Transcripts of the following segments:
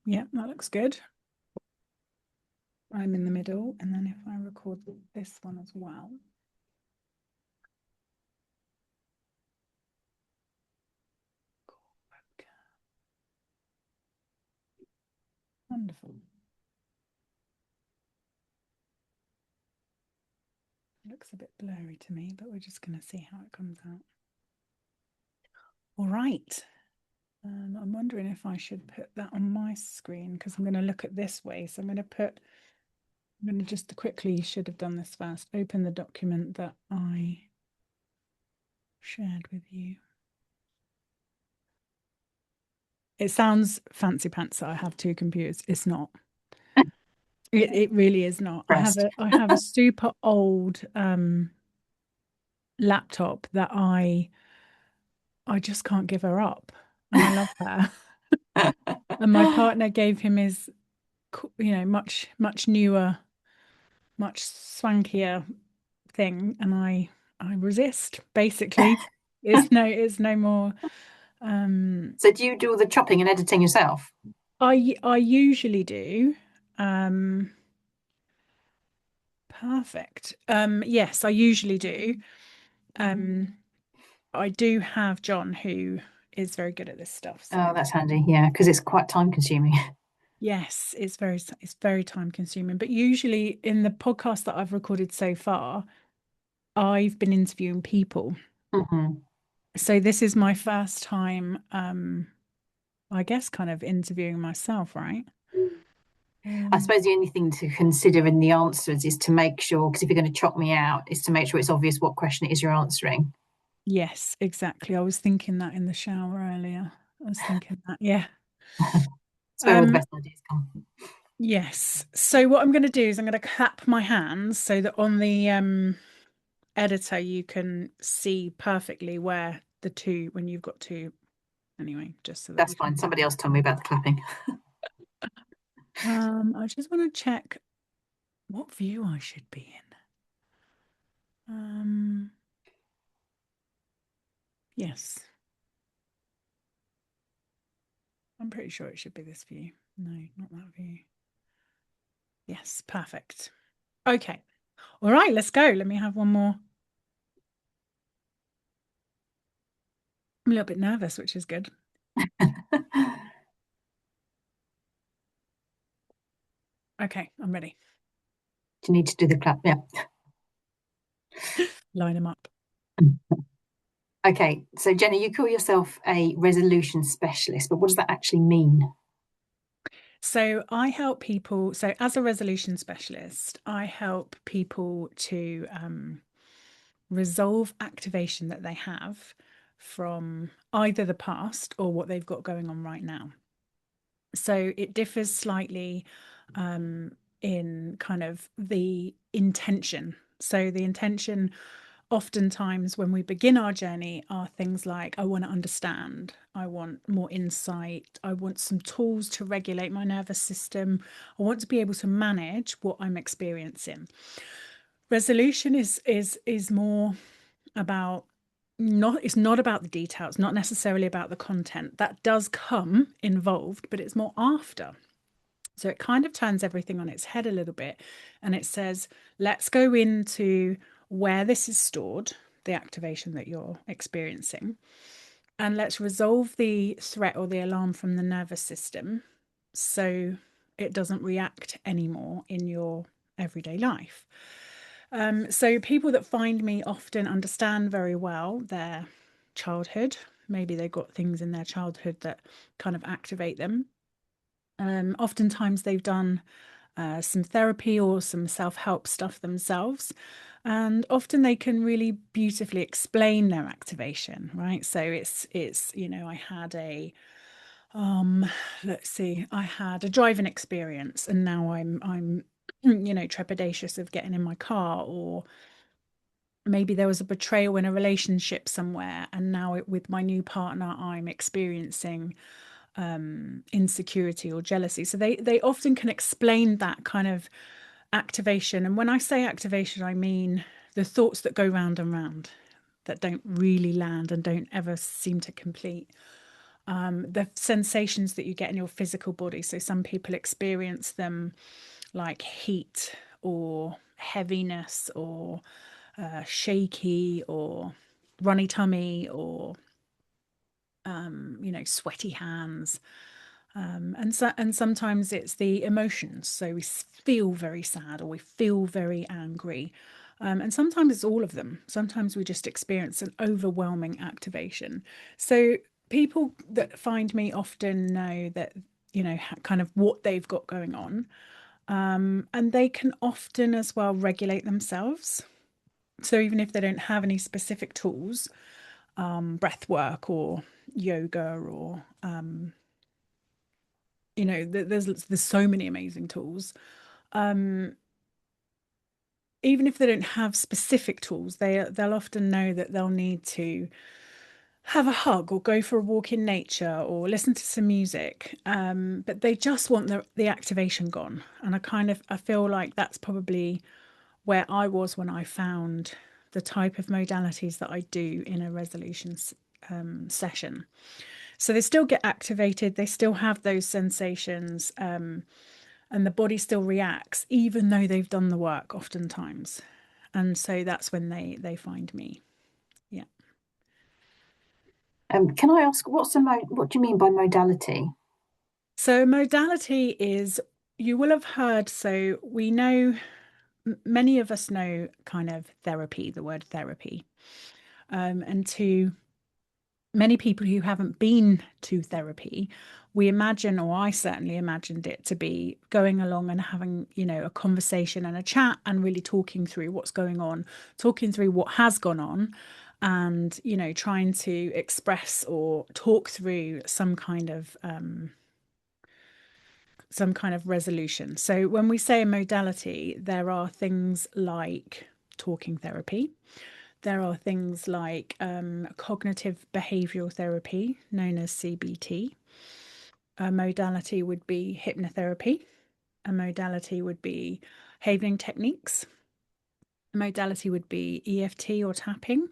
Yeah, that looks good. I'm in the middle, and then if I record this one as well. Wonderful. Looks a bit blurry to me, but we're just going to see how it comes out. All right. I'm wondering if I should put that on my screen because I'm going to look at this way. So I'm going to just quickly, should have done this first, open the document that I shared with you. It sounds fancy pants that I have two computers. It's not. It really is not. Rest. I have a super old laptop that I just can't give her up. And I love her. And my partner gave him his, much newer, much swankier thing, and I resist. Basically, it's no more. So do you do all the chopping and editing yourself? I usually do. Um, Perfect. Yes, I usually do. Um, I do have John who is very good at this stuff. So Oh, that's handy. Yeah, because it's quite time consuming. yes, it's very time consuming. But usually in the podcast that I've recorded so far, I've been interviewing people. Mhm. So this is my first time, I guess, kind of interviewing myself, right? I Um, suppose the only thing to consider in the answers is to make sure, because if you're going to chop me out, is to make sure it's obvious what question it is you're answering. yes, exactly. I was thinking that in the shower earlier. I was thinking that, yeah. It's where all the Um, best ideas come. yes. So what I'm going to do is I'm going to clap my hands so that on the editor you can see perfectly where the two, when you've got two, anyway, just so that That's we can. fine. Somebody else told me about the clapping. I just want to check what view I should be in. Yes, I'm pretty sure it should be this view. No, not that view. Yes, perfect. Okay. All right, let's go. Let me have one more. I'm a little bit nervous, which is good. Do Okay, I'm ready. you need to do the clap? Yeah. Line them up. Okay. So, Jenny, you call yourself a resolution specialist, but what does that actually mean? So I help people. So as a resolution specialist, I help people to resolve activation that they have from either the past or what they've got going on right now. So it differs slightly in kind of the intention. So the intention, oftentimes when we begin our journey, are things like, I want to understand, I want more insight, I want some tools to regulate my nervous system, I want to be able to manage what I'm experiencing. Resolution is more about, not it's not about the details, not necessarily about the content. That does come involved, but it's more after. So it kind of turns everything on its head a little bit, and it says, let's go into where this is stored, the activation that you're experiencing, and let's resolve the threat or the alarm from the nervous system so it doesn't react anymore in your everyday life. So people that find me often understand very well their childhood. Maybe they got things in their childhood that kind of activate them. Oftentimes they've done some therapy or some self-help stuff themselves. And often they can really beautifully explain their activation, right? So I had a let's see, I had a driving experience and now I'm trepidatious of getting in my car, or maybe there was a betrayal in a relationship somewhere and now with my new partner I'm experiencing insecurity or jealousy. So they often can explain that kind of activation. And when I say activation, I mean the thoughts that go round and round that don't really land and don't ever seem to complete. the sensations that you get in your physical body. So some people experience them like heat or heaviness or shaky or runny tummy or sweaty hands. And sometimes it's the emotions. So we feel very sad or we feel very angry. And sometimes it's all of them. Sometimes we just experience an overwhelming activation. So people that find me often know that, kind of what they've got going on. And they can often as well regulate themselves. So even if they don't have any specific tools, breath work or yoga or there's so many amazing tools. Um, Even if they don't have specific tools, they'll often know that they'll need to have a hug or go for a walk in nature or listen to some music. But they just want the activation gone. And I feel like that's probably where I was when I found the type of modalities that I do in a resolution session. So they still get activated, they still have those sensations, and the body still reacts, even though they've done the work oftentimes. And so that's when they find me. Yeah. Can I ask what do you mean by modality? So modality is, you will have heard, so we know, many of us know kind of therapy, the word therapy. And to many people who haven't been to therapy, we imagine, or I certainly imagined it to be going along and having, a conversation and a chat and really talking through what's going on, talking through what has gone on, and, trying to express or talk through some kind of resolution. So when we say a modality, there are things like talking therapy. There are things like cognitive behavioral therapy, known as CBT. A modality would be hypnotherapy. A modality would be havening techniques. A modality would be EFT or tapping,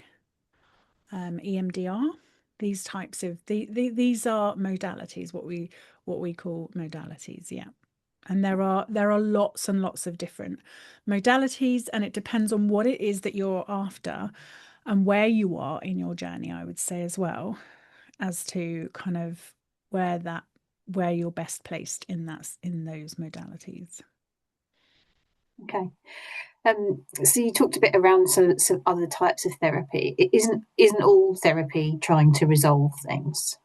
EMDR. These types of these are modalities, what we call modalities. Yeah. And there are lots and lots of different modalities, and it depends on what it is that you're after and where you are in your journey, I would say as well, as to kind of where you're best placed in those modalities. Okay. So you talked a bit around some other types of therapy. It isn't all therapy trying to resolve things?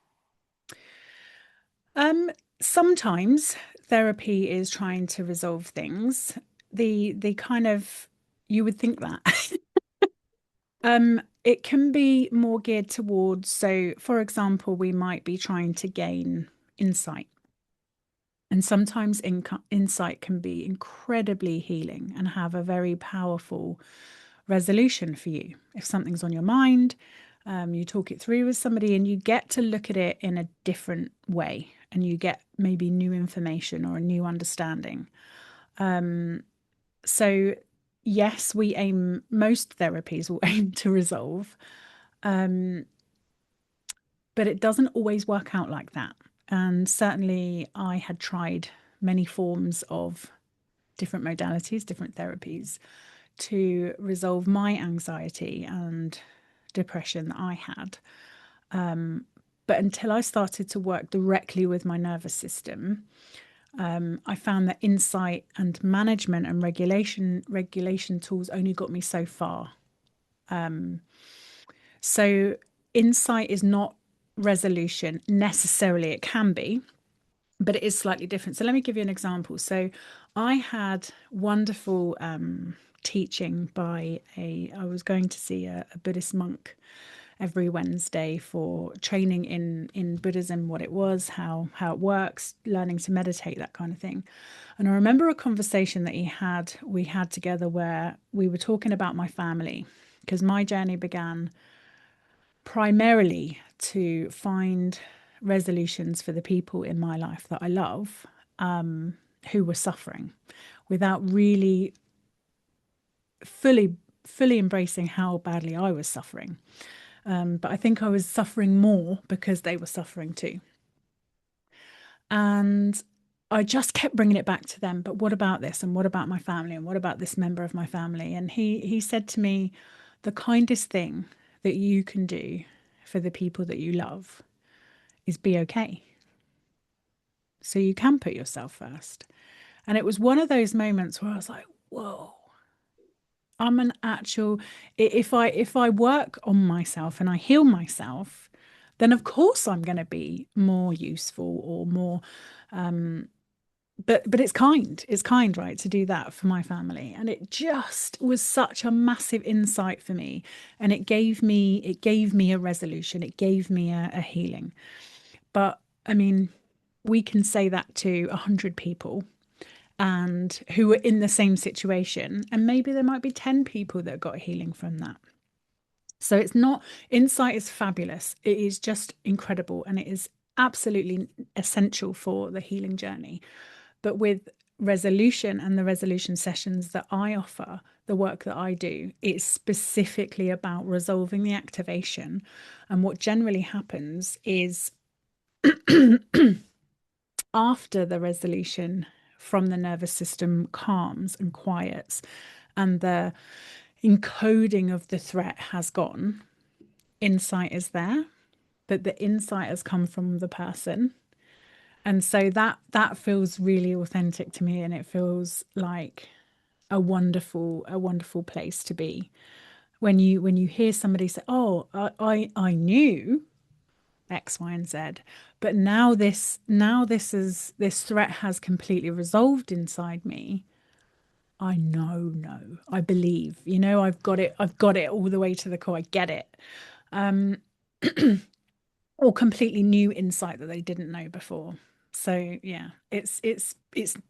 Um, Sometimes therapy is trying to resolve things. The kind of, you would think that. It can be more geared towards, so for example, we might be trying to gain insight. And sometimes insight can be incredibly healing and have a very powerful resolution for you. If something's on your mind, you talk it through with somebody and you get to look at it in a different way and you get maybe new information or a new understanding. So, yes, most therapies will aim to resolve, but it doesn't always work out like that. And certainly, I had tried many forms of different modalities, different therapies to resolve my anxiety and depression that I had. But until I started to work directly with my nervous system, I found that insight and management and regulation tools only got me so far. So insight is not resolution necessarily. It can be, but it is slightly different. So let me give you an example. So I had wonderful teaching by I was going to see a Buddhist monk every Wednesday for training in Buddhism, what it was, how it works, learning to meditate, that kind of thing. And I remember a conversation that we had together where we were talking about my family, because my journey began primarily to find resolutions for the people in my life that I love, who were suffering, without really fully embracing how badly I was suffering. But I think I was suffering more because they were suffering too. And I just kept bringing it back to them. But what about this? And what about my family? And what about this member of my family? And he said to me, the kindest thing that you can do for the people that you love is be okay. So you can put yourself first. And it was one of those moments where I was like, whoa, I'm an actual if I work on myself and I heal myself, then of course I'm going to be more useful or more but it's kind, right, to do that for my family. And it just was such a massive insight for me. And it gave me a resolution, it gave me a healing. But I mean, we can say that to 100 people and who are in the same situation, and maybe there might be 10 people that got healing from that. So it's not, insight is fabulous, it is just incredible, and it is absolutely essential for the healing journey. But with resolution and the resolution sessions that I offer, the work that I do, it's specifically about resolving the activation. And what generally happens is after the resolution from the nervous system calms and quiets and the encoding of the threat has gone, insight is there, but the insight has come from the person. And so that feels really authentic to me, and it feels like a wonderful place to be when you hear somebody say, oh, I knew X, Y, and Z, but now this threat has completely resolved inside me. I know, no, I believe, I've got it all the way to the core. I get it. Um, or completely new insight that they didn't know before. So yeah, it's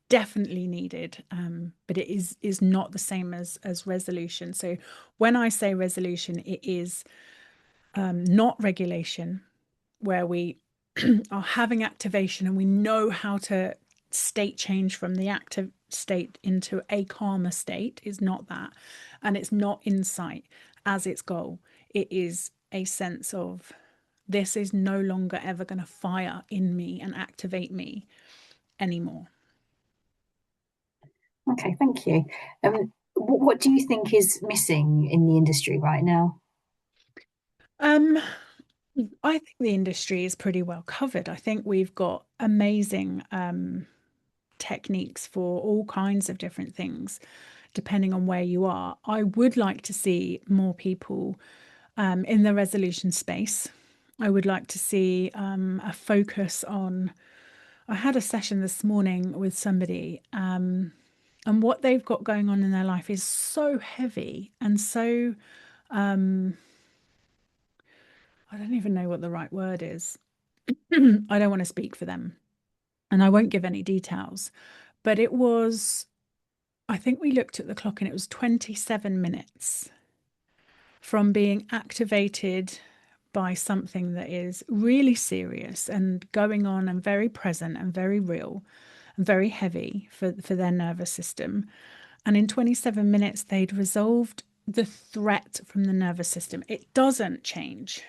definitely needed, but it is not the same as resolution. So when I say resolution, it is not regulation, where we are having activation and we know how to state change from the active state into a calmer state. Is not that. And it's not insight as its goal. It is a sense of, this is no longer ever going to fire in me and activate me anymore. Okay, thank you. What do you think is missing in the industry right now? Um, I think the industry is pretty well covered. I think we've got amazing techniques for all kinds of different things, depending on where you are. I would like to see more people in the resolution space. I would like to see a focus on. I had a session this morning with somebody, and what they've got going on in their life is so heavy and so, I don't even know what the right word is. I don't want to speak for them and I won't give any details, but it was, I think we looked at the clock and it was 27 minutes from being activated by something that is really serious and going on and very present and very real and very heavy for their nervous system. And in 27 minutes, they'd resolved the threat from the nervous system. It doesn't change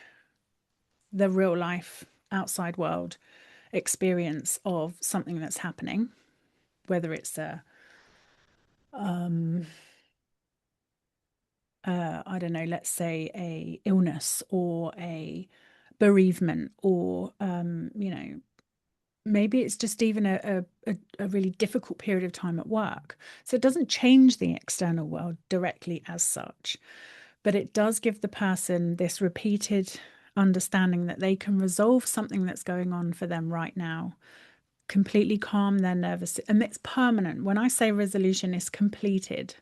the real life outside world experience of something that's happening, whether it's I don't know, let's say a illness or a bereavement, or maybe it's just even a really difficult period of time at work. So it doesn't change the external world directly as such, but it does give the person this repeated understanding that they can resolve something that's going on for them right now, completely calm their nervous system. And it's permanent. When I say resolution is completed,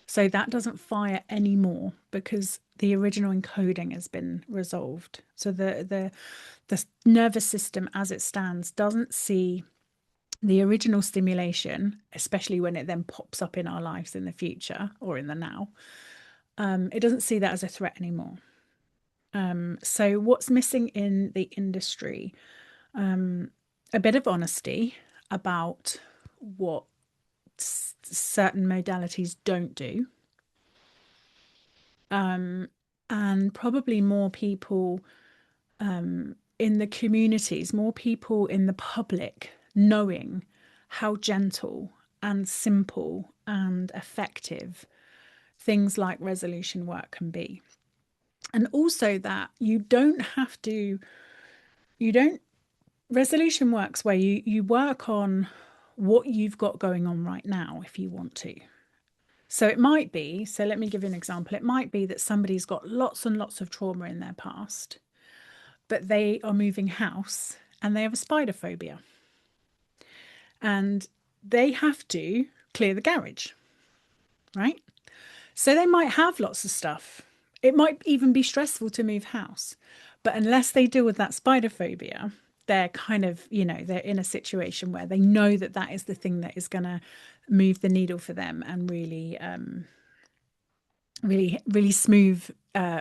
so that doesn't fire anymore because the original encoding has been resolved. So the nervous system as it stands doesn't see the original stimulation, especially when it then pops up in our lives in the future or in the now. It doesn't see that as a threat anymore. So what's missing in the industry? A bit of honesty about what certain modalities don't do. and probably more people in the communities, more people in the public knowing how gentle and simple and effective things like resolution work can be. And also that you don't, resolution works where you work on what you've got going on right now if you want to. So it might be, so let me give you an example. It might be that somebody's got lots and lots of trauma in their past, but they are moving house and they have a spider phobia and they have to clear the garage, right? So they might have lots of stuff. It might even be stressful to move house, but unless they deal with that spider phobia, they're kind of, they're in a situation where they know that that is the thing that is going to move the needle for them and really smooth,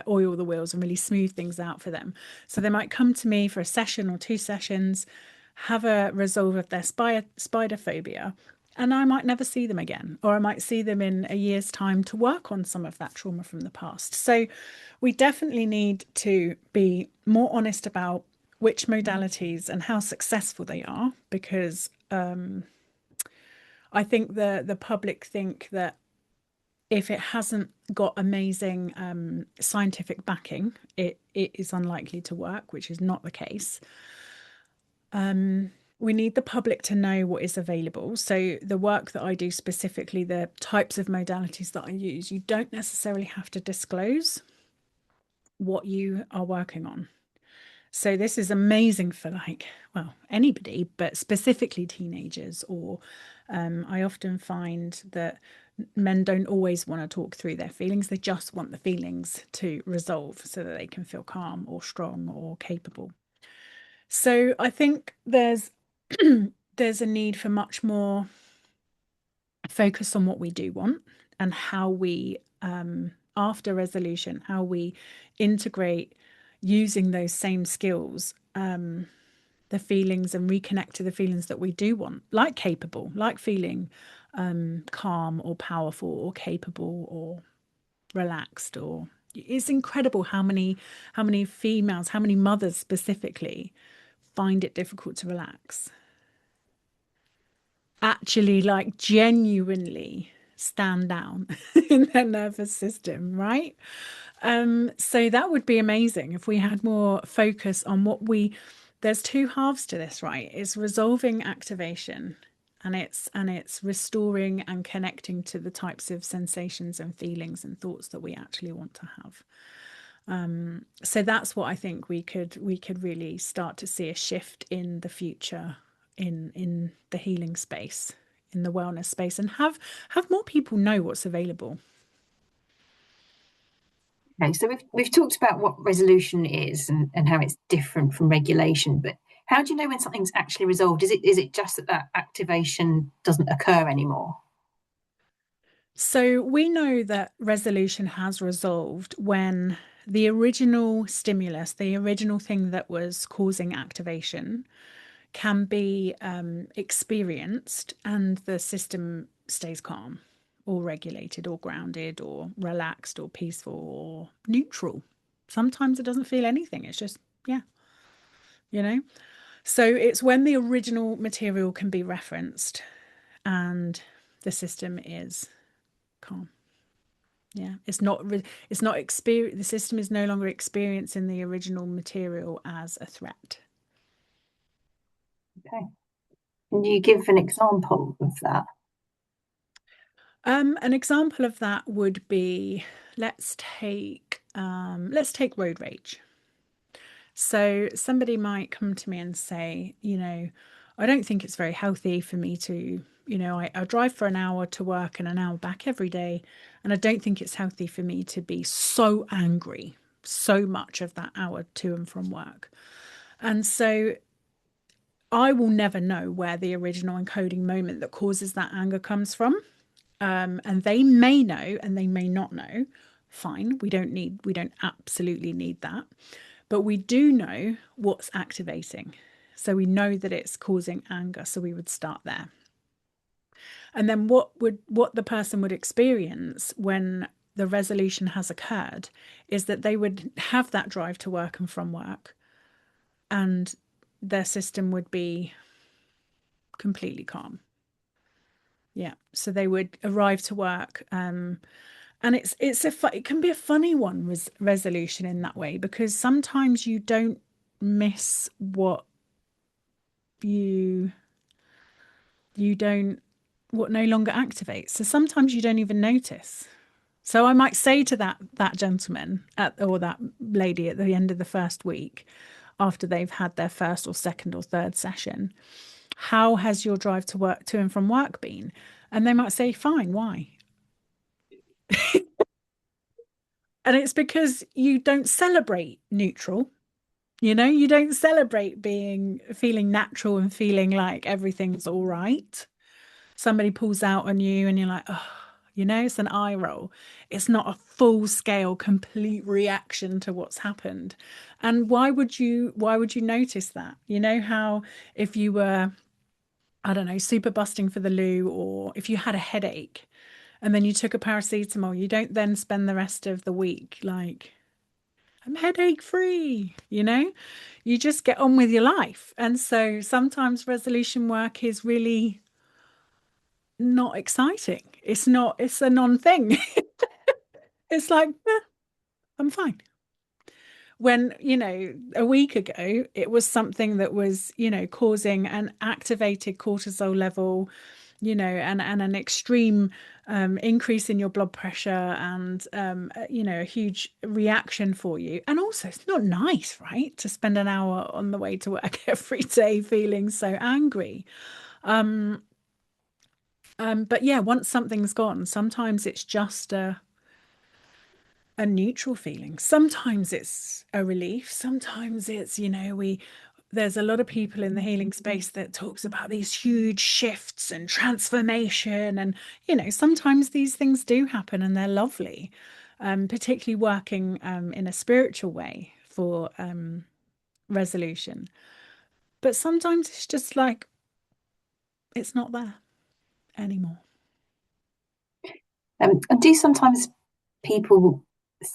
oil the wheels and really smooth things out for them. So they might come to me for a session or two sessions, have a resolve of their spider phobia, and I might never see them again, or I might see them in a year's time to work on some of that trauma from the past. So we definitely need to be more honest about which modalities and how successful they are, because I think the public think that if it hasn't got amazing scientific backing, it is unlikely to work, which is not the case. We need the public to know what is available. So the work that I do specifically, the types of modalities that I use, you don't necessarily have to disclose what you are working on. So this is amazing for anybody, but specifically teenagers. Or I often find that men don't always want to talk through their feelings. They just want the feelings to resolve so that they can feel calm or strong or capable. So I think there's a need for much more focus on what we do want and how we, after resolution, how we integrate using those same skills, the feelings, and reconnect to the feelings that we do want, like capable, like feeling calm or powerful or capable or relaxed. Or it's incredible how many females, how many mothers specifically find it difficult to relax, actually, like genuinely stand down in their nervous system, right? So that would be amazing if we had more focus on there's two halves to this, right? It's resolving activation, and it's restoring and connecting to the types of sensations and feelings and thoughts that we actually want to have. So that's what I think we could really start to see a shift in the future, in the healing space, in the wellness space, and have more people know what's available. Okay, so we've talked about what resolution is and how it's different from regulation, but how do you know when something's actually resolved? Is it just that that activation doesn't occur anymore? So we know that resolution has resolved when the original stimulus, the original thing that was causing activation, can be experienced and the system stays calm or regulated or grounded or relaxed or peaceful or neutral. Sometimes it doesn't feel anything. It's just, yeah, you know? So it's when the original material can be referenced and the system is calm. Yeah, it's not experience. The system is no longer experiencing the original material as a threat. Okay. Can you give an example of that? An example of that would be, let's take road rage. So somebody might come to me and say, I don't think it's very healthy for me to, I drive for an hour to work and an hour back every day, and I don't think it's healthy for me to be so angry so much of that hour to and from work. And so I will never know where the original encoding moment that causes that anger comes from. And they may know and they may not know. Fine, we don't absolutely need that. But we do know what's activating. So we know that it's causing anger. So we would start there. And then what the person would experience when the resolution has occurred is that they would have that drive to work and from work, and their system would be completely calm. Yeah. So they would arrive to work, and it can be a funny one, resolution in that way, because sometimes you don't miss what you you don't what no longer activates. So sometimes you don't even notice. So I might say to that gentleman or that lady at the end of the first week, after they've had their first or second or third session, how has your drive to work, to and from work, been? And they might say, fine, why? And it's because you don't celebrate neutral. You don't celebrate being feeling natural and feeling like everything's all right. Somebody pulls out on you and you're like, oh, it's an eye roll. It's not a full scale, complete reaction to what's happened. And why would you notice that? You know how if you were, I don't know, super busting for the loo, or if you had a headache and then you took a paracetamol, you don't then spend the rest of the week like, I'm headache free, you just get on with your life. And so sometimes resolution work is really not exciting. It's a non-thing. It's like, I'm fine. When, a week ago, it was something that was, causing an activated cortisol level, and an extreme increase in your blood pressure, and, a huge reaction for you. And also, it's not nice, right? To spend an hour on the way to work every day feeling so angry. Um, but yeah, once something's gone, sometimes it's just a neutral feeling. Sometimes it's a relief. Sometimes it's, there's a lot of people in the healing space that talks about these huge shifts and transformation. And, sometimes these things do happen and they're lovely, particularly working in a spiritual way for resolution. But sometimes it's just like, it's not there anymore. And do sometimes people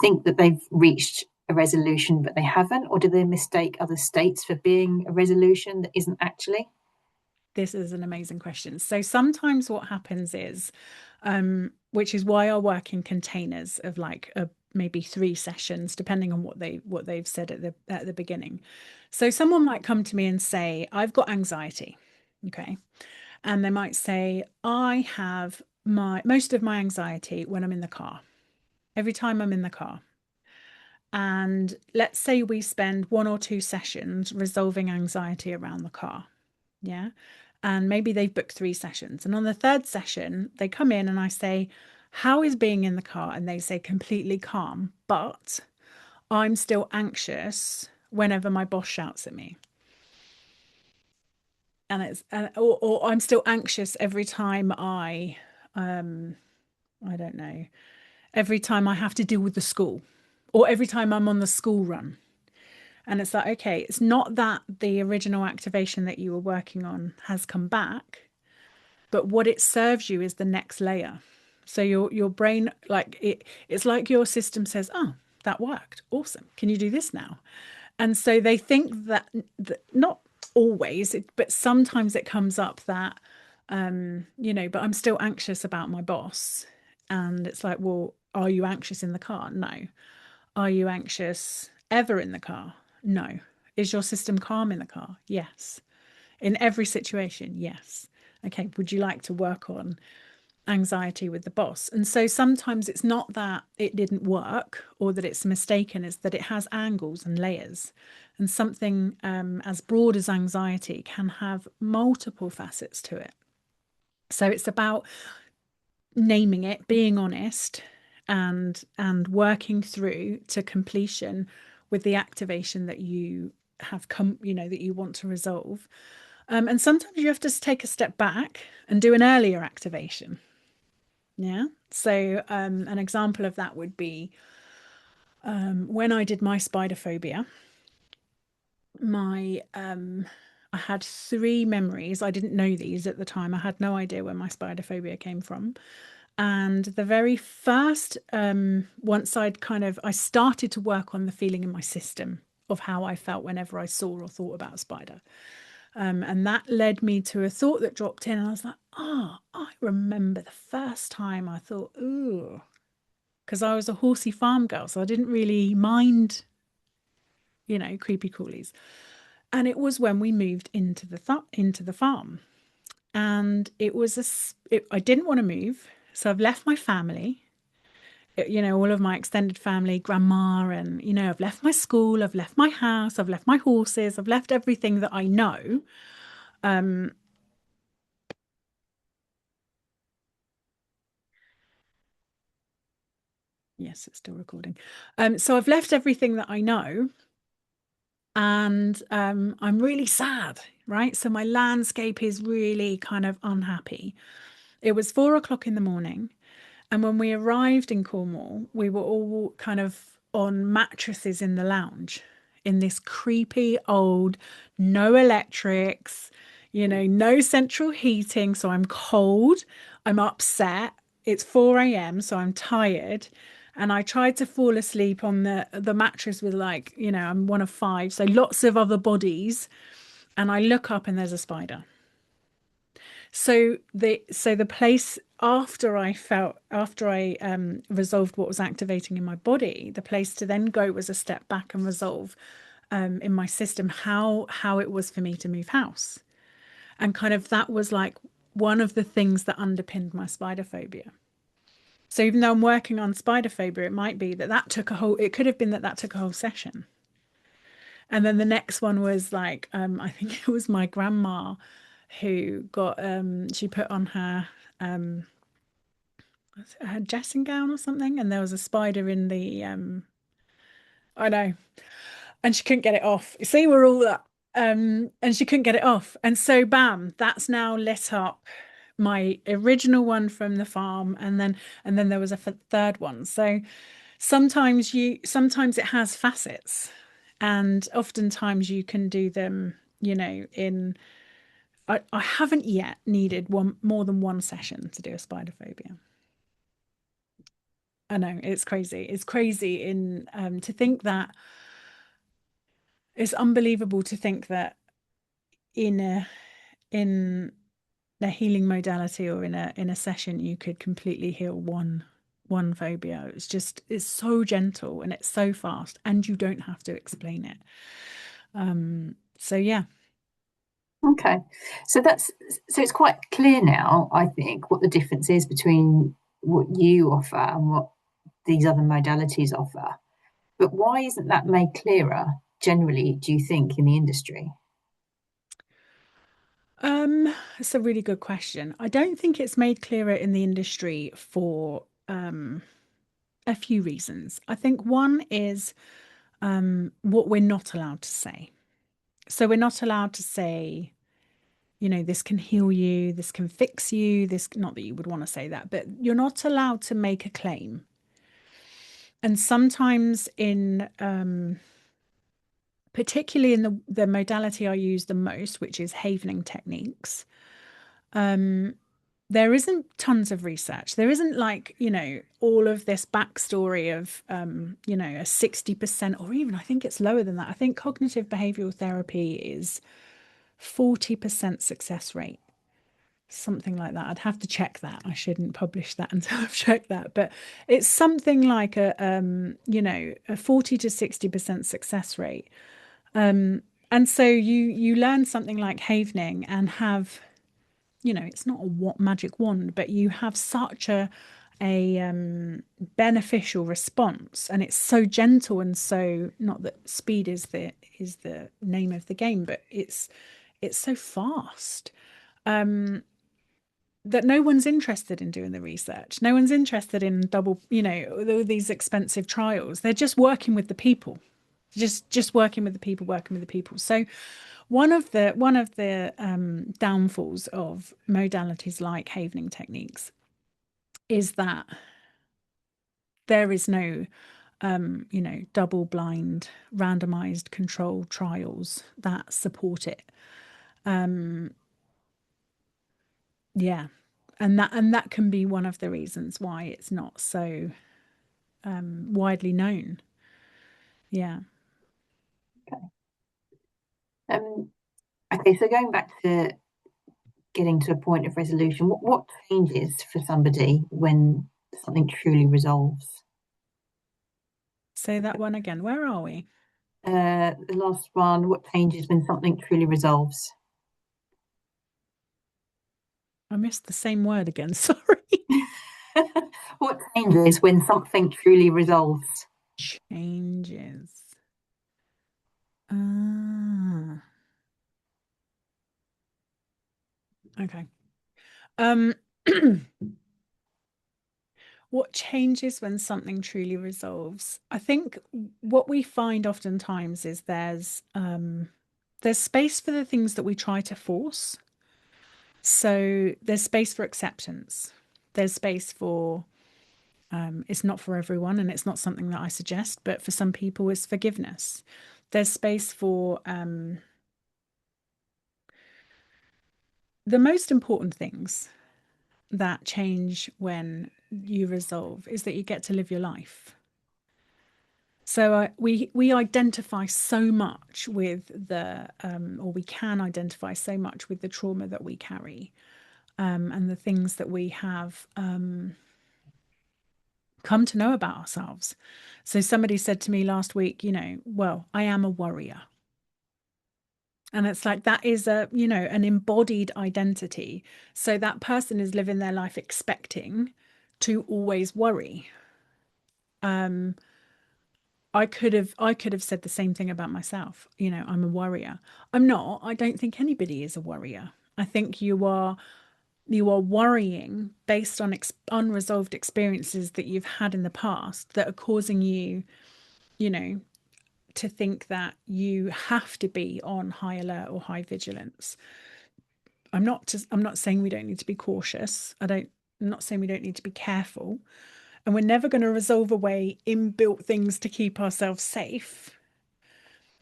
think that they've reached a resolution, but they haven't, or do they mistake other states for being a resolution that isn't actually? This is an amazing question. So sometimes what happens is, which is why I work in containers of like maybe 3 sessions, depending on what they've said at the beginning. So someone might come to me and say, I've got anxiety. Okay. And they might say, I have my most of my anxiety when I'm in the car, every time I'm in the car. And let's say we spend 1 or 2 sessions resolving anxiety around the car. Yeah. And maybe they've booked 3 sessions. And on the third session, they come in and I say, how is being in the car? And they say, completely calm, but I'm still anxious whenever my boss shouts at me. And or I'm still anxious every time I don't know, every time I have to deal with the school, or every time I'm on the school run. And it's like, okay, it's not that the original activation that you were working on has come back, but what it serves you is the next layer. So your brain, like it's like your system says, oh, that worked, awesome, can you do this now? And so they think that not always, but sometimes it comes up that, but I'm still anxious about my boss. And it's like, well, are you anxious in the car? No. Are you anxious ever in the car? No. Is your system calm in the car? Yes. In every situation? Yes. Okay. Would you like to work on anxiety with the boss? And so sometimes it's not that it didn't work or that it's mistaken, it's that it has angles and layers. And something as broad as anxiety can have multiple facets to it. So it's about naming it, being honest, and working through to completion with the activation that you have come, that you want to resolve. And sometimes you have to take a step back and do an earlier activation. Yeah. So an example of that would be when I did my spider phobia, my I had 3 memories. I didn't know these at the time. I had no idea where my spider phobia came from. And the very first, once I started to work on the feeling in my system of how I felt whenever I saw or thought about a spider. And that led me to a thought that dropped in. And I was like, oh, I remember the first time I thought, ooh, because I was a horsey farm girl. So I didn't really mind, creepy crawlies. And it was when we moved into the farm. And I didn't want to move. So I've left my family, all of my extended family, grandma, and, I've left my school, I've left my house, I've left my horses, I've left everything that I know. Um, yes, it's still recording. So I've left everything that I know, and I'm really sad, right? So my landscape is really kind of unhappy. It was 4 o'clock in the morning. And when we arrived in Cornwall, we were all kind of on mattresses in the lounge in this creepy old, no electrics, no central heating. So I'm cold, I'm upset. It's 4 a.m., so I'm tired. And I tried to fall asleep on the mattress with, like, I'm one of five, so lots of other bodies. And I look up and there's a spider. So the place after I resolved what was activating in my body, the place to then go was a step back and resolve in my system how it was for me to move house. And kind of that was like one of the things that underpinned my spider phobia. So even though I'm working on spider phobia, it might be it could have been that took a whole session. And then the next one was like, I think it was my grandma who she put on um, her dressing gown or something, and there was a spider in I know, and she couldn't get it off. You see, we're all that. And she couldn't get it off. And so bam, that's now lit up my original one from the farm, and then there was a third one. So sometimes it has facets, and oftentimes you can do them, in I haven't yet needed one more than one session to do a spider phobia. I know it's crazy. It's crazy in to think that it's unbelievable to think that in a in a healing modality or in a session you could completely heal one phobia. It's so gentle and it's so fast and you don't have to explain it. So yeah. Okay, so it's quite clear now, I think, what the difference is between what you offer and what these other modalities offer. But why isn't that made clearer generally, do you think, in the industry? It's a really good question. I don't think it's made clearer in the industry for a few reasons. I think one is what we're not allowed to say. So we're not allowed to say, this can heal you, this can fix you, this, not that you would want to say that, but you're not allowed to make a claim. And sometimes particularly in the modality I use the most, which is havening techniques, um, there isn't tons of research. There isn't, like, all of this backstory of, a 60%, or even I think it's lower than that. I think cognitive behavioral therapy is 40% success rate, something like that. I'd have to check that. I shouldn't publish that until I've checked that. But it's something like a 40 to 60% success rate. And so you learn something like havening and have, it's not a what magic wand, but you have such a beneficial response, and it's so gentle and so, not that speed is the name of the game, but it's so fast that no one's interested in doing the research. No one's interested in all these expensive trials. They're just working with the people, just working with the people, working with the people. So one of the downfalls of modalities like havening techniques is that there is no double blind randomized controlled trials that support it. Yeah. And that can be one of the reasons why it's not so widely known. Yeah. Um, okay, so going back to getting to a point of resolution, what changes for somebody when something truly resolves? Say that one again. Where are we? The last one, what changes when something truly resolves? I missed the same word again. Sorry. What changes when something truly resolves? Changes. Ah, okay. Um, what changes when something truly resolves? I think what we find oftentimes is there's space for the things that we try to force. So there's space for acceptance. There's space for it's not for everyone, and it's not something that I suggest, but for some people, it's forgiveness. There's space for the most important things that change when you resolve is that you get to live your life. So we identify so much with or we can identify so much with the trauma that we carry, and the things that we have come to know about ourselves. So somebody said to me last week, well, I am a worrier. And it's like that is an embodied identity. So that person is living their life expecting to always worry. Um, I could have said the same thing about myself. I'm a worrier. I'm not. I don't think anybody is a worrier. I think you are worrying based on unresolved experiences that you've had in the past that are causing you, you know, to think that you have to be on high alert or high vigilance. I'm not saying we don't need to be cautious. I'm not saying we don't need to be careful. And we're never going to resolve away inbuilt things to keep ourselves safe,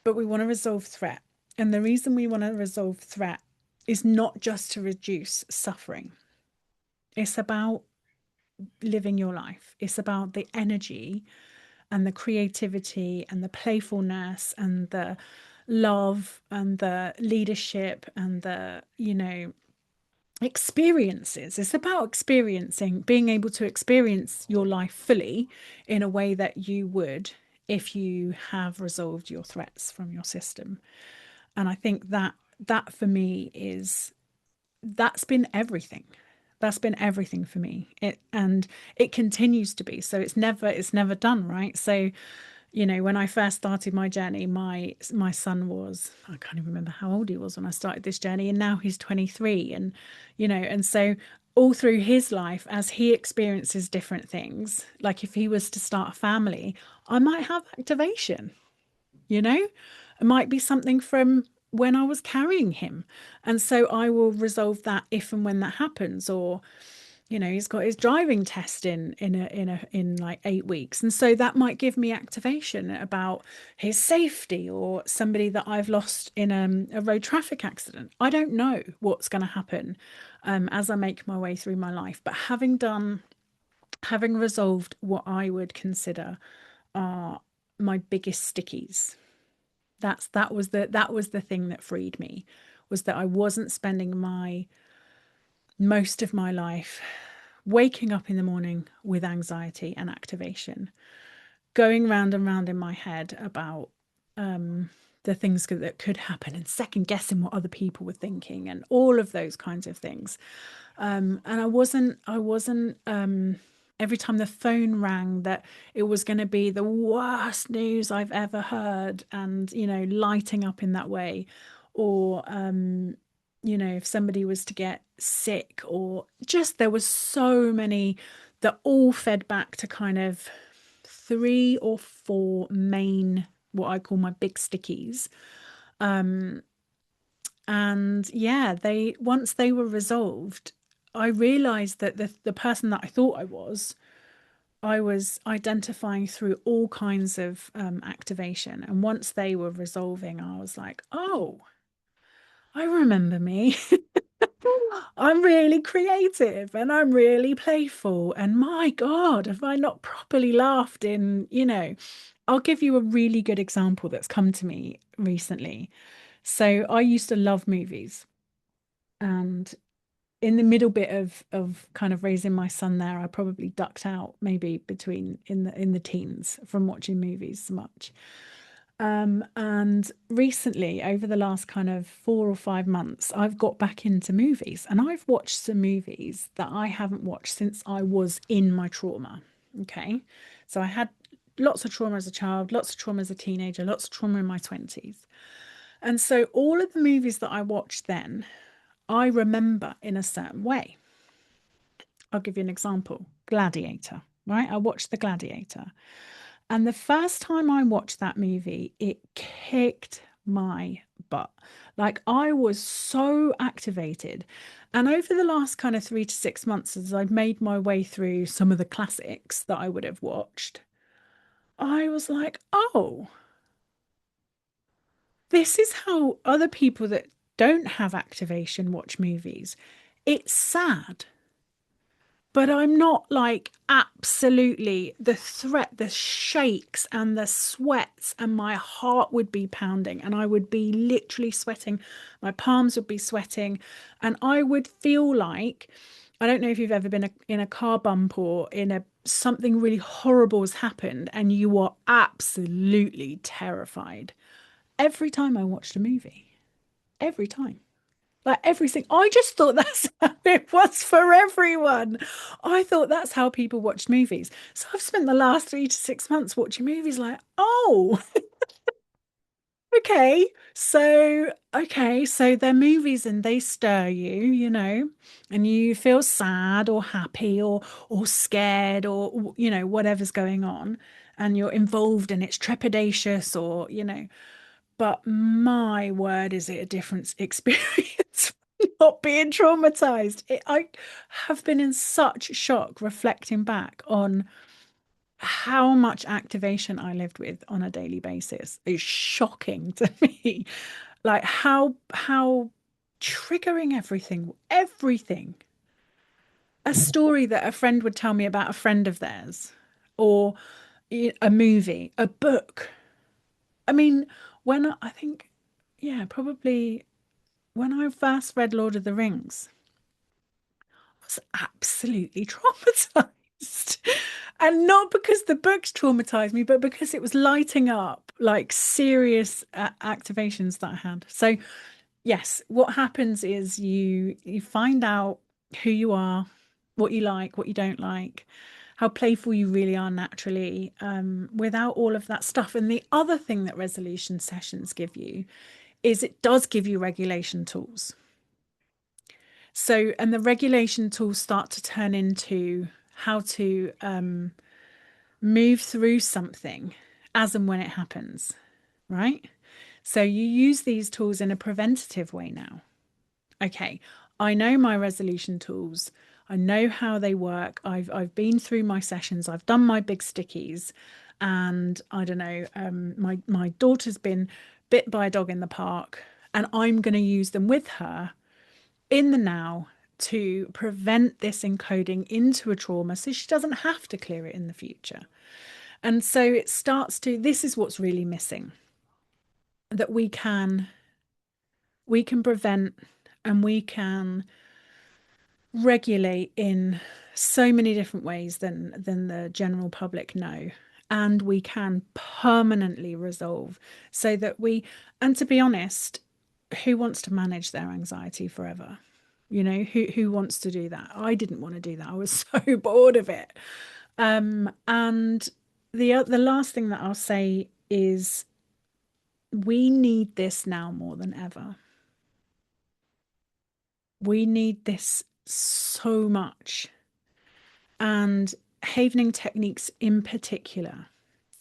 but we want to resolve threat. And the reason we want to resolve threat is not just to reduce suffering. It's about living your life. It's about the energy and the creativity and the playfulness and the love and the leadership and the, experiences. It's about being able to experience your life fully in a way that you would if you have resolved your threats from your system. And I think that for me is that's been everything. That's been everything for me. It continues to be. So it's never done, right? So when I first started my journey, my son was, I can't even remember how old he was when I started this journey, and now he's 23. And so all through his life, as he experiences different things, like if he was to start a family, I might have activation, you know? It might be something from when I was carrying him. And so I will resolve that if and when that happens. Or he's got his driving test in like 8 weeks, and so that might give me activation about his safety, or somebody that I've lost in a road traffic accident. I don't know what's going to happen as I make my way through my life, but having resolved what I would consider are my biggest stickies. That was the thing that freed me, was that I wasn't spending my most of my life waking up in the morning with anxiety and activation, going round and round in my head about the things that could happen, and second guessing what other people were thinking, and all of those kinds of things. And I wasn't every time the phone rang that it was going to be the worst news I've ever heard, and lighting up in that way. Or if somebody was to get sick, or just there was so many that all fed back to kind of three or four main, what I call my big stickies. And yeah, they once they were resolved, I realized that the person that I was identifying through all kinds of activation. And once they were resolving, I was like, oh, I remember me. I'm really creative and I'm really playful. And my God, have I not properly laughed I'll give you a really good example that's come to me recently. So I used to love movies, and in the middle bit of kind of raising my son there, I probably ducked out maybe between in the teens from watching movies so much. And recently, over the last kind of 4 or 5 months, I've got back into movies and I've watched some movies that I haven't watched since I was in my trauma. Okay. So I had lots of trauma as a child, lots of trauma as a teenager, lots of trauma in my 20s. And so all of the movies that I watched then, I remember in a certain way. I'll give you an example. Gladiator, right? I watched The Gladiator. And the first time I watched that movie, it kicked my butt. Like I was so activated. And over the last kind of 3 to 6 months, as I've made my way through some of the classics that I would have watched, I was like, oh, this is how other people that don't have activation watch movies. It's sad. But I'm not like absolutely the threat, the shakes and the sweats, and my heart would be pounding and I would be literally sweating. My palms would be sweating, and I would feel like I don't know if you've ever been in a car bump or in a something really horrible has happened and you are absolutely terrified. Every time I watched a movie, every time. Like everything. I just thought that's how it was for everyone. I thought that's how people watched movies. So I've spent the last 3 to 6 months watching movies like, oh, okay, so they're movies and they stir you, and you feel sad or happy or scared or whatever's going on, and you're involved and it's trepidatious or. But my word, is it a different experience not being traumatized? I have been in such shock reflecting back on how much activation I lived with on a daily basis. It's shocking to me. Like how triggering everything. A story that a friend would tell me about a friend of theirs, or a movie, a book. I mean, I think, yeah, probably when I first read Lord of the Rings, I was absolutely traumatized. And not because the books traumatized me, but because it was lighting up like serious activations that I had. So, yes, what happens is you find out who you are, what you like, what you don't like, how playful you really are naturally, without all of that stuff. And the other thing that resolution sessions give you is it does give you regulation tools. So, and the regulation tools start to turn into how to move through something as and when it happens, right? So you use these tools in a preventative way now. Okay, I know my resolution tools. I know how they work. I've been through my sessions. I've done my big stickies, and I don't know. My daughter's been bit by a dog in the park, and I'm going to use them with her in the now to prevent this encoding into a trauma so she doesn't have to clear it in the future. And so it starts to, this is what's really missing, that we can prevent and we can regulate in so many different ways than the general public know. And we can permanently resolve so that and to be honest, who wants to manage their anxiety forever? Who wants to do that? I didn't want to do that. I was so bored of it. And the last thing that I'll say is we need this now more than ever. We need this so much. And havening techniques in particular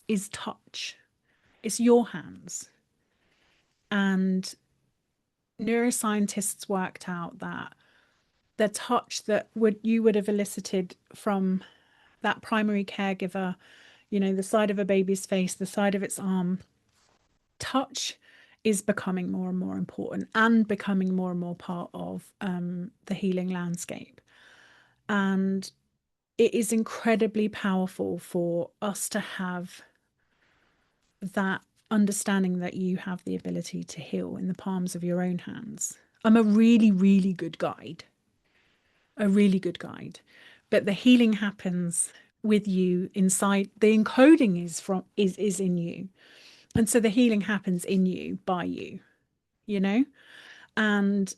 is touch. It's your hands. And neuroscientists worked out that the touch that you would have elicited from that primary caregiver, the side of a baby's face, the side of its arm, touch is becoming more and more important and becoming more and more part of the healing landscape. And it is incredibly powerful for us to have that understanding that you have the ability to heal in the palms of your own hands. I'm a really, really good guide, a really good guide. But the healing happens with you inside. The encoding is in you. And so the healing happens in you by you, you know? And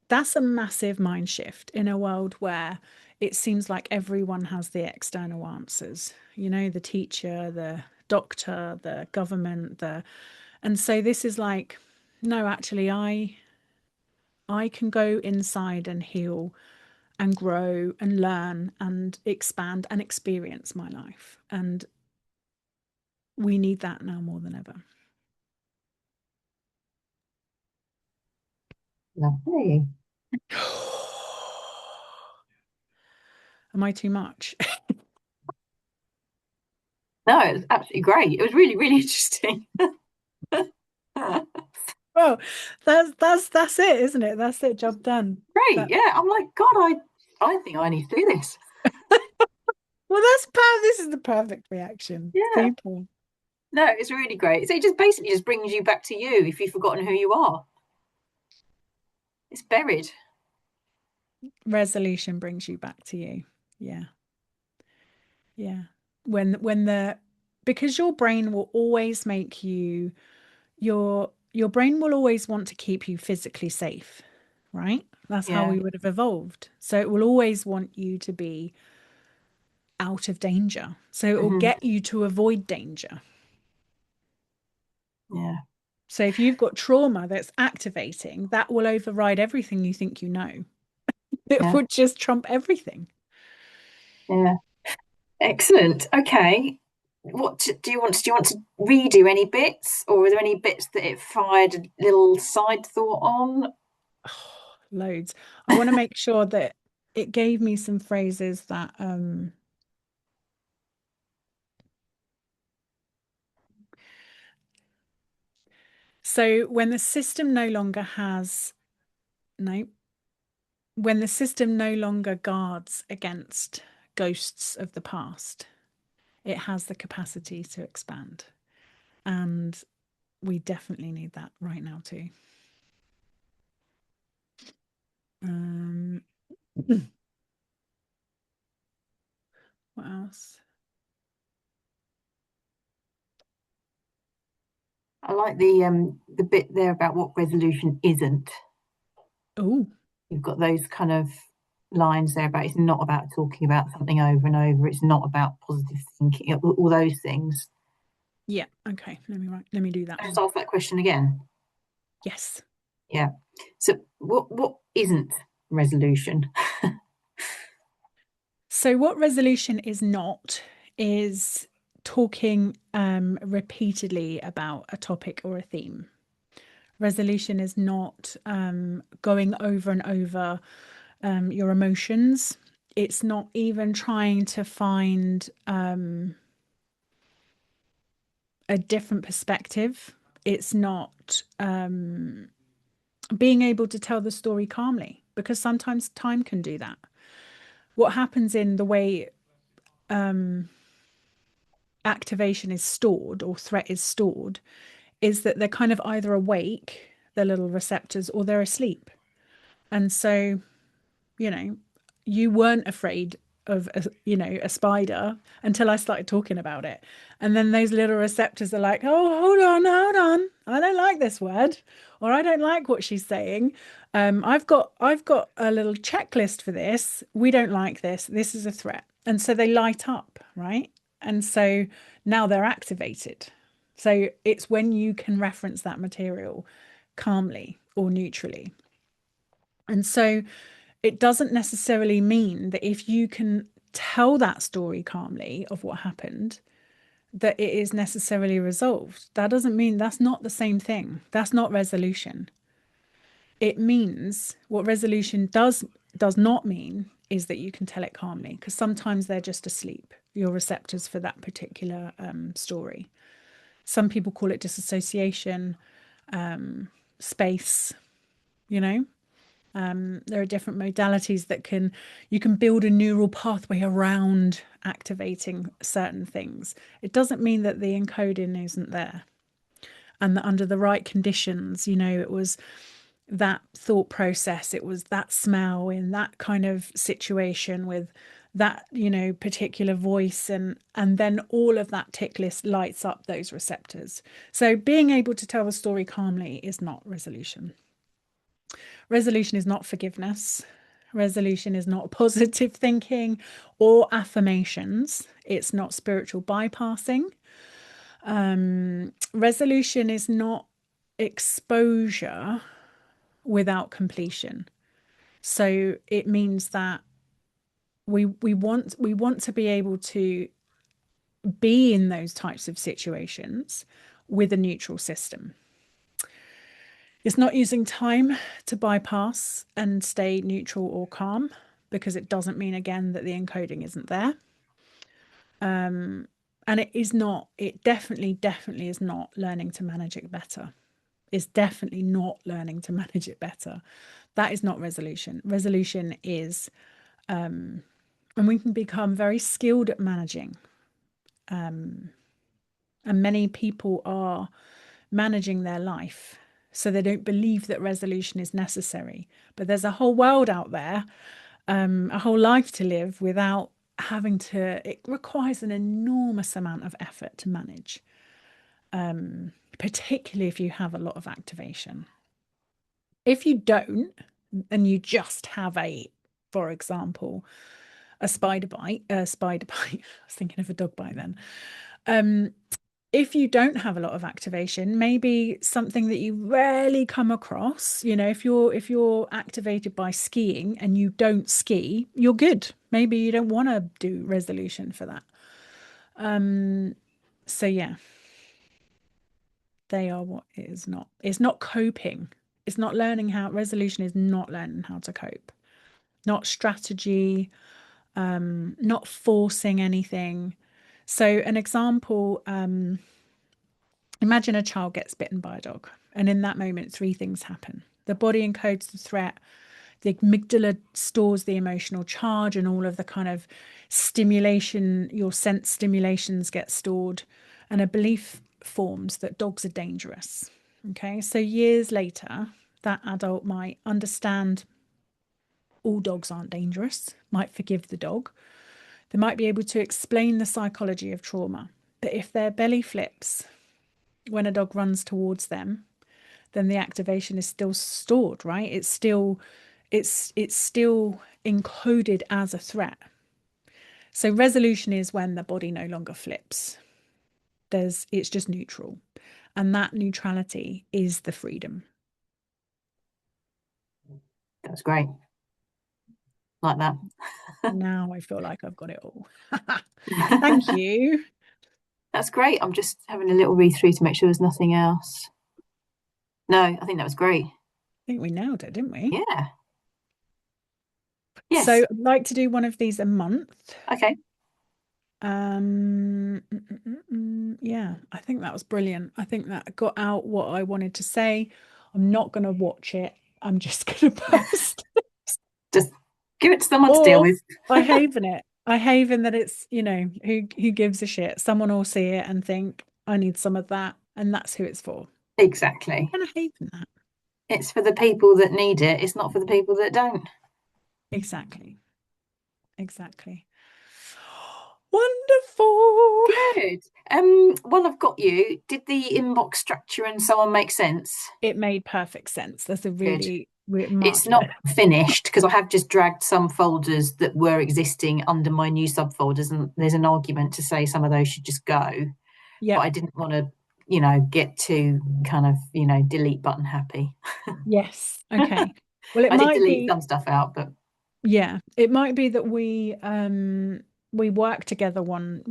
that's a massive mind shift in a world where it seems like everyone has the external answers, you know, the teacher, the doctor, the government, and so this is like, no, actually, I can go inside and heal and grow and learn and expand and experience my life. And we need that now more than ever. Lovely. Am I too much? No, it was absolutely great. It was really, really interesting. Well, that's it, isn't it? That's it. Job done. Great. That Yeah. I'm like, God, I think I need to do this. well, this is the perfect reaction. Yeah. Super. No, it's really great. So it just basically just brings you back to you if you've forgotten who you are. It's buried. Resolution brings you back to you. Yeah. Yeah. When the because your brain will always make you your brain will always want to keep you physically safe, right? That's how Yeah. we would have evolved. So it will always want you to be out of danger. So it will Hmm. get you to avoid danger. Yeah. So if you've got trauma that's activating, that will override everything you think you know. It Yeah. would just trump everything. Yeah. Excellent. Okay. Do you want to redo any bits, or are there any bits that it fired a little side thought on? Loads. I want to make sure that it gave me some phrases that so when the system no longer has no when the system no longer guards against ghosts of the past, it has the capacity to expand. And we definitely need that right now too. Um, what else? I like the bit there about what resolution isn't. Oh, You've got those kind of lines there about it's not about talking about something over and over. It's not about positive thinking. All those things. yeah. Okay. Let me do that I just one. ask that question again. Yes. Yeah. So what isn't resolution? So what resolution is not is talking repeatedly about a topic or a theme. Resolution is not going over and over your emotions. It's not even trying to find a different perspective. It's not being able to tell the story calmly because sometimes time can do that. What happens in the way activation is stored or threat is stored is that they're kind of either awake, their little receptors, or they're asleep. And so, you know, you weren't afraid of a spider until I started talking about it. And then those little receptors are like, oh, hold on. I don't like this word, or I don't like what she's saying. I've got a little checklist for this. We don't like this. This is a threat. And so they light up, right? And so now they're activated. So it's when you can reference that material calmly or neutrally. And so it doesn't necessarily mean that if you can tell that story calmly of what happened, that it is necessarily resolved. That doesn't mean that's not the same thing. That's not resolution. It means what resolution does not mean is that you can tell it calmly because sometimes they're just asleep, your receptors for that particular story. Some people call it disassociation. space, you know. There are different modalities that you can build a neural pathway around activating certain things. It doesn't mean that the encoding isn't there and that under the right conditions, it was that thought process, it was that smell in that kind of situation with that, particular voice, and then all of that tick list lights up those receptors. So being able to tell the story calmly is not resolution. Resolution is not forgiveness. Resolution is not positive thinking or affirmations. It's not spiritual bypassing. Resolution is not exposure without completion. So it means that we want to be able to be in those types of situations with a neutral system. It's not using time to bypass and stay neutral or calm, because it doesn't mean, again, that the encoding isn't there. And it definitely is not learning to manage it better. It's definitely not learning to manage it better. That is not resolution. Resolution is, and we can become very skilled at managing. And many people are managing their life, so they don't believe that resolution is necessary. But there's a whole world out there, a whole life to live without having to. It requires an enormous amount of effort to manage, particularly if you have a lot of activation. If you don't, and you just have for example, a spider bite. I was thinking of a dog bite then. If you don't have a lot of activation, maybe something that you rarely come across, if you're activated by skiing and you don't ski, you're good. Maybe you don't want to do resolution for that. So yeah, they are what it is not. It's not coping. It's not learning how resolution is not learning how to cope. Not strategy, not forcing anything. So an example, imagine a child gets bitten by a dog, and in that moment, three things happen. The body encodes the threat, the amygdala stores the emotional charge, and all of the kind of stimulation, your sense stimulations get stored, and a belief forms that dogs are dangerous. Okay, so years later, that adult might understand all dogs aren't dangerous, might forgive the dog. They might be able to explain the psychology of trauma. But if their belly flips when a dog runs towards them, then the activation is still stored, right? It's still encoded as a threat. So resolution is when the body no longer flips. It's just neutral. And that neutrality is the freedom. That's great. Like that. Now I feel like I've got it all. Thank you. That's great. I'm just having a little read through to make sure there's nothing else. No, I think that was great. I think we nailed it, didn't we? Yeah. So Yes. I'd like to do one of these a month. Okay. Yeah, I think that was brilliant. I think that got out what I wanted to say. I'm not going to watch it. I'm just going to post. Just give it to someone to deal Or with. I haven it. I haven that it's, who gives a shit. Someone will see it and think, I need some of that. And that's who it's for. Exactly. And I haven that. It's for the people that need it. It's not for the people that don't. Exactly. Exactly. Wonderful. Good. While I've got you, did the inbox structure and so on make sense? It made perfect sense. That's a Good. really, It's much not better. finished because I have just dragged some folders that were existing under my new subfolders, and there's an argument to say some of those should just go. But Yep. I didn't want to, get too kind of, delete button happy. Yes. Okay. Well, it I did might delete be, some stuff out, but yeah, it might be that we work together yeah, one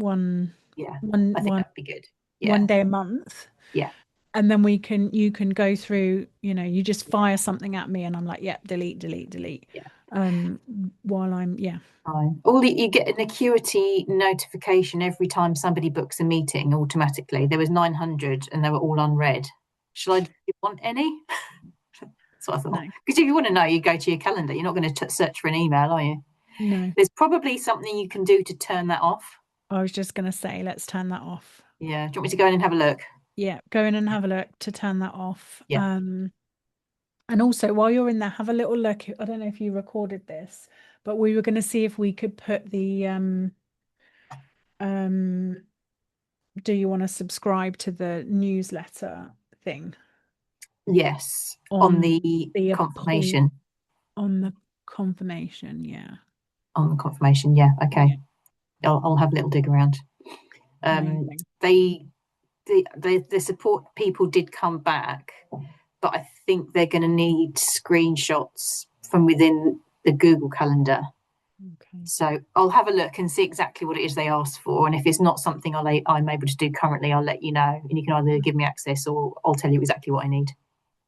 I think one that'd be good. one Yeah, day a month, yeah, and then you can go through, you just fire something at me and I'm like, yep, delete, delete, delete. yeah. Um while I'm, yeah. Fine. You get an acuity notification every time somebody books a meeting automatically. There was 900 and they were all unread. Shall I? Do you want any? That's what I thought. No, Because if you want to know, you go to your calendar. You're not going to search for an email, are you? no. There's probably something you can do to turn that off. I was just going to say, let's turn that off. Yeah. Do you want me to go in and have a look? Yeah, go in and have a look to turn that off. Yeah. And also, while you're in there, have a little look. I don't know if you recorded this, but we were going to see if we could put the um, do you want to subscribe to the newsletter thing Yes. On on the the appoint confirmation. on the confirmation? Yeah, On the confirmation. Yeah. Okay. yeah, I'll have a little dig around. amazing. They the support people did come back, but I think they're going to need screenshots from within the Google Calendar. Okay, So I'll have a look and see exactly what it is they asked for. And if it's not something I'm able to do currently, I'll let you know. And you can either give me access or I'll tell you exactly what I need.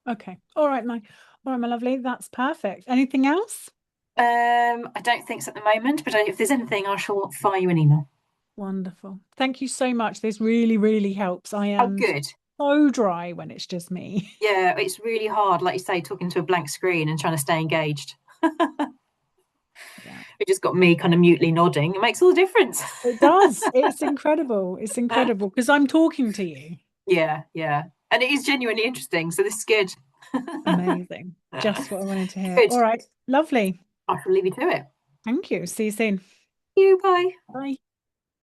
okay, all right, my lovely. That's perfect. Anything else? I don't think so at the moment, but if there's anything, I shall fire you an email. Wonderful. Thank you so much. This really, really helps. I Oh, am good. so dry when it's just me. Yeah, it's really hard, like you say, talking to a blank screen and trying to stay engaged. Yeah. It just got me kind of mutely nodding. It makes all the difference. It does. It's incredible. It's incredible because I'm talking to you. Yeah, yeah. And it is genuinely interesting. So this is good. Amazing. Just what I wanted to hear. Good. All right. Lovely. I shall leave you to it. Thank you. See you soon. You, bye. Bye.